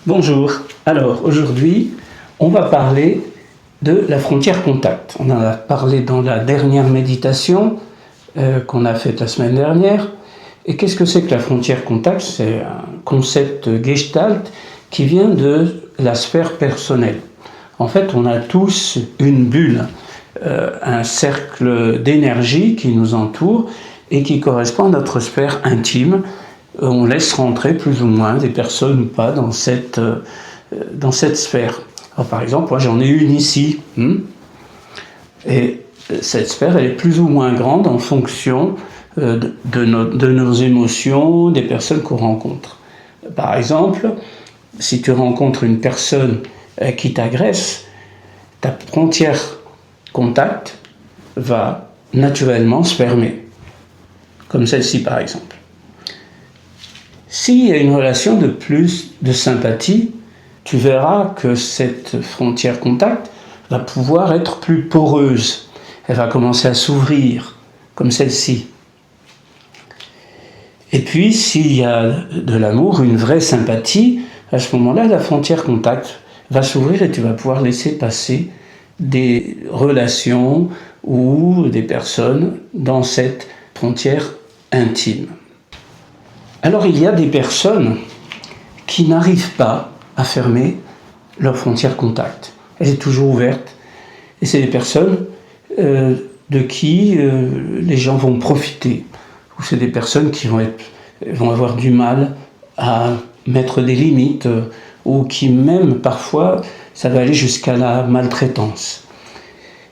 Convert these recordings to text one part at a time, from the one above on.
Bonjour, alors aujourd'hui on va parler de la frontière contact. On en a parlé dans la dernière méditation qu'on a faite la semaine dernière. Et qu'est-ce que c'est que la frontière contact? C'est un concept gestalt qui vient de la sphère personnelle. En fait, on a tous une bulle, un cercle d'énergie qui nous entoure et qui correspond à notre sphère intime. On laisse rentrer plus ou moins des personnes ou pas dans cette sphère. Alors, par exemple, moi j'en ai une ici, et cette sphère elle est plus ou moins grande en fonction de nos émotions, des personnes qu'on rencontre. Par exemple, si tu rencontres une personne qui t'agresse, ta frontière contact va naturellement se fermer, comme celle-ci par exemple. S'il y a une relation de plus de sympathie, tu verras que cette frontière contact va pouvoir être plus poreuse. Elle va commencer à s'ouvrir, comme celle-ci. Et puis, s'il y a de l'amour, une vraie sympathie, à ce moment-là, la frontière contact va s'ouvrir et tu vas pouvoir laisser passer des relations ou des personnes dans cette frontière intime. Alors il y a des personnes qui n'arrivent pas à fermer leur frontière contact. Elle est toujours ouverte. Et c'est des personnes de qui les gens vont profiter. Ou c'est des personnes qui vont avoir du mal à mettre des limites, ou qui même parfois, ça va aller jusqu'à la maltraitance.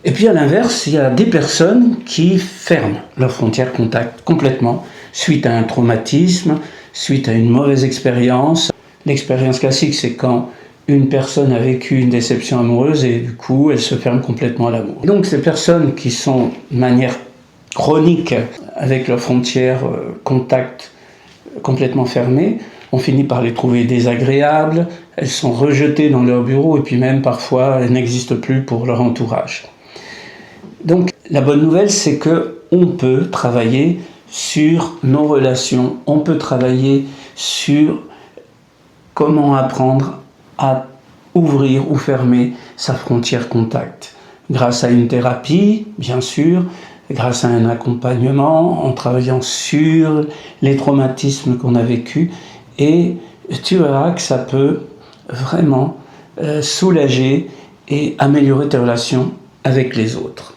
Et puis à l'inverse, il y a des personnes qui ferment leur frontière contact complètement, suite à un traumatisme, suite à une mauvaise expérience. L'expérience classique, c'est quand une personne a vécu une déception amoureuse et du coup, elle se ferme complètement à l'amour. Donc ces personnes qui sont de manière chronique avec leur frontière contact complètement fermée, on finit par les trouver désagréables, elles sont rejetées dans leur bureau et puis même parfois elles n'existent plus pour leur entourage. Donc la bonne nouvelle, c'est qu'on peut travailler sur nos relations, on peut travailler sur comment apprendre à ouvrir ou fermer sa frontière contact. Grâce à une thérapie, bien sûr, grâce à un accompagnement, en travaillant sur les traumatismes qu'on a vécus, et tu verras que ça peut vraiment soulager et améliorer tes relations avec les autres.